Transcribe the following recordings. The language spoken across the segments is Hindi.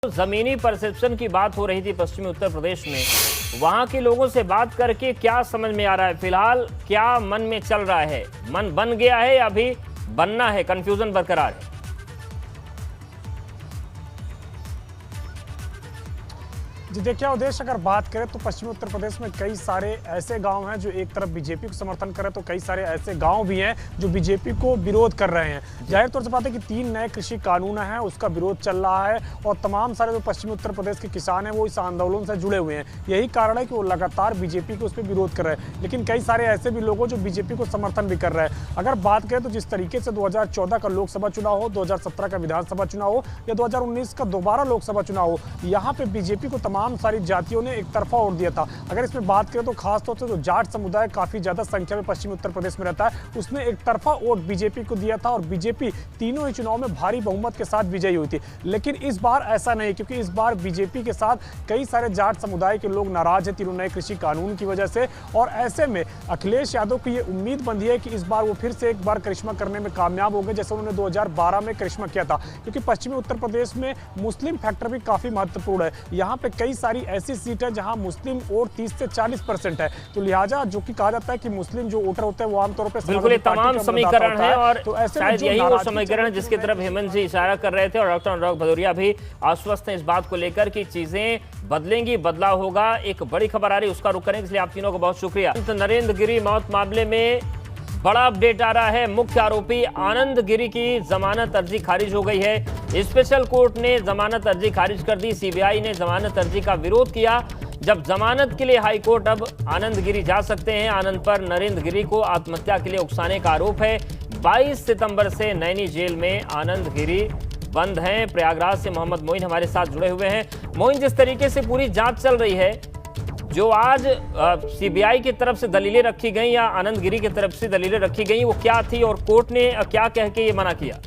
जमीनी परसेप्शन की बात हो रही थी पश्चिमी उत्तर प्रदेश में। वहां के लोगों से बात करके क्या समझ में आ रहा है, फिलहाल क्या मन में चल रहा है? मन बन गया है या अभी बनना है? कंफ्यूजन बरकरार है। जी देखिए उद्देश्य, अगर बात करें तो पश्चिमी उत्तर प्रदेश में कई सारे ऐसे गांव हैं जो एक तरफ बीजेपी को समर्थन कर रहे हैं, तो कई सारे ऐसे गांव भी हैं जो बीजेपी को विरोध कर रहे हैं। जाहिर तौर से बात है कि 3 नए कृषि कानून हैं, उसका विरोध चल रहा है और तमाम सारे जो पश्चिमी उत्तर प्रदेश के किसान हैं वो इस आंदोलन से जुड़े हुए हैं। यही कारण है कि वो लगातार बीजेपी को उस पर विरोध कर रहे हैं। लेकिन कई सारे ऐसे भी लोग हैं जो बीजेपी को समर्थन भी कर रहे हैं। अगर बात करें तो जिस तरीके से 2014 का लोकसभा चुनाव हो, 2017 का विधानसभा चुनाव हो या 2019 का दोबारा लोकसभा चुनाव हो, यहाँ पे बीजेपी को तमाम सारी जातियों ने एक तरफा वोट दिया था। अगर इसमें बात करें तो खासतौर से जो जाट समुदाय काफी ज्यादा संख्या में पश्चिमी उत्तर प्रदेश में रहता है, उसने एक तरफा वोट बीजेपी को दिया था और बीजेपी तीनों ही चुनाव में भारी बहुमत के साथ विजयी हुई थी। लेकिन इस बार ऐसा नहीं, क्योंकि इस बार बीजेपी के साथ कई सारे जाट समुदाय के लोग नाराज हैं 3 नए कृषि कानून की वजह से। और ऐसे में अखिलेश यादव की ये उम्मीद बंधी है कि इस बार वो फिर से एक बार करिश्मा करने में कामयाब हो गए, जैसे उन्होंने 2012 में करिश्मा किया था। क्योंकि पश्चिमी उत्तर प्रदेश में मुस्लिम फैक्टर भी काफी महत्वपूर्ण है। यहाँ पे कई सारी ऐसी सीट है जहां मुस्लिम वोट 30 से 40% है, तो लिहाजा जो कि कहा जाता है कि मुस्लिम जो वोटर होते हैं वो आमतौर पर बिल्कुल तमाम समीकरण है और तो ऐसे शायद यही वो समीकरण है जिसकी तरफ हेमंत जी इशारा कर रहे थे। और डॉक्टर अनुराग भदौरिया भी आश्वस्त हैं इस बात को लेकर कि चीजें बदलेंगी, बदलाव होगा। एक बड़ी खबर आ रही है, उसका रुख करेंगे, इसलिए आप तीनों को बहुत शुक्रिया। नरेंद्र गिरी मौत मामले में बड़ा अपडेट आ रहा है। मुख्य आरोपी आनंद गिरी की जमानत अर्जी खारिज हो गई है। स्पेशल कोर्ट ने जमानत अर्जी खारिज कर दी। सीबीआई ने जमानत अर्जी का विरोध किया। जब जमानत के लिए हाईकोर्ट अब आनंद गिरी जा सकते हैं। आनंद पर नरेंद्र गिरी को आत्महत्या के लिए उकसाने का आरोप है। 22 सितंबर से नैनी जेल में आनंद गिरी बंद हैं। प्रयागराज से मोहम्मद मोइन हमारे साथ जुड़े हुए हैं। मोइन, जिस तरीके से पूरी जांच चल रही है, जो आज सीबीआई की तरफ से दलीलें रखी गई या आनंद गिरी की तरफ से दलीलें रखी गई, वो क्या थी और कोर्ट ने क्या कह के ये मना किया?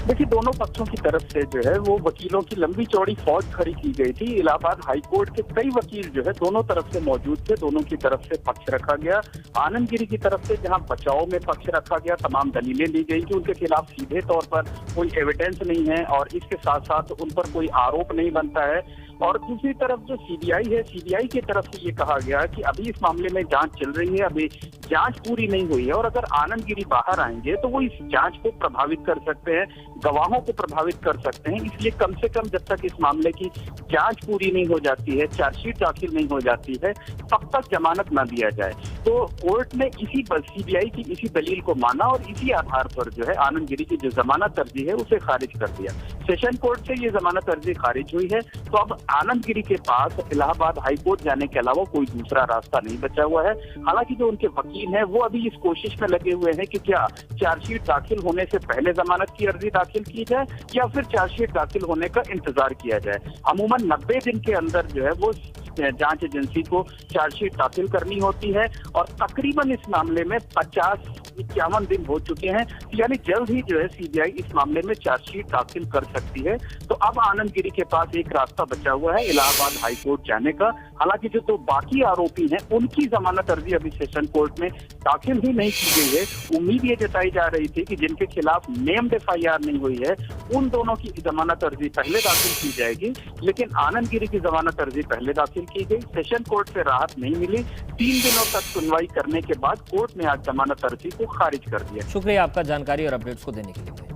देखिए, दोनों पक्षों की तरफ से जो है वो वकीलों की लंबी चौड़ी फौज खड़ी की गई थी। इलाहाबाद हाईकोर्ट के कई वकील जो है दोनों तरफ से मौजूद थे। दोनों की तरफ से पक्ष रखा गया। आनंद गिरी की तरफ से जहां बचाव में पक्ष रखा गया, तमाम दलीलें ली गई कि उनके खिलाफ सीधे तौर पर कोई एविडेंस नहीं है और इसके साथ साथ उन पर कोई आरोप नहीं बनता है। और दूसरी तरफ जो सीबीआई है, सीबीआई की तरफ से ये कहा गया कि अभी इस मामले में जांच चल रही है, अभी जांच पूरी नहीं हुई है और अगर आनंद गिरी बाहर आएंगे तो वो इस जांच को प्रभावित कर सकते हैं, गवाहों को प्रभावित कर सकते हैं। इसलिए कम से कम जब तक इस मामले की जांच पूरी नहीं हो जाती है, चार्जशीट दाखिल नहीं हो जाती है, तब तक जमानत न दिया जाए। तो कोर्ट ने सीबीआई की इसी दलील को माना और इसी आधार पर जो है आनंद गिरी की जो जमानत अर्जी है उसे खारिज कर दिया। सेशन कोर्ट से ये जमानत अर्जी खारिज हुई है, तो अब आनंद गिरी के पास इलाहाबाद हाईकोर्ट जाने के अलावा कोई दूसरा रास्ता नहीं बचा हुआ है। हालांकि जो उनके वकील हैं वो अभी इस कोशिश में लगे हुए हैं कि क्या चार्जशीट दाखिल होने से पहले जमानत की अर्जी दाखिल की जाए या फिर चार्जशीट दाखिल होने का इंतजार किया जाए। अमूमन 90 दिन के अंदर जो है वो जांच एजेंसी को चार्जशीट दाखिल करनी होती है और तकरीबन इस मामले में 50-51 दिन हो चुके हैं, यानी जल्द ही जो है सीबीआई इस मामले में चार्जशीट दाखिल कर सकती है। तो अब आनंद गिरी के पास एक रास्ता बचा हुआ है इलाहाबाद हाईकोर्ट जाने का। हालांकि जो 2 बाकी आरोपी हैं उनकी जमानत अर्जी अभी सेशन कोर्ट में दाखिल ही नहीं की गई है। उम्मीद ये जताई जा रही थी कि जिनके खिलाफ नेम्ड एफआईआर नहीं हुई है उन दोनों की जमानत अर्जी पहले दाखिल की जाएगी, लेकिन आनंद गिरी की जमानत अर्जी पहले दाखिल की गई। सेशन कोर्ट से राहत नहीं मिली। 3 दिनों तक सुनवाई करने के बाद कोर्ट ने आज जमानत अर्जी को खारिज कर दिया। शुक्रिया आपका जानकारी और अपडेट्स को देने के लिए।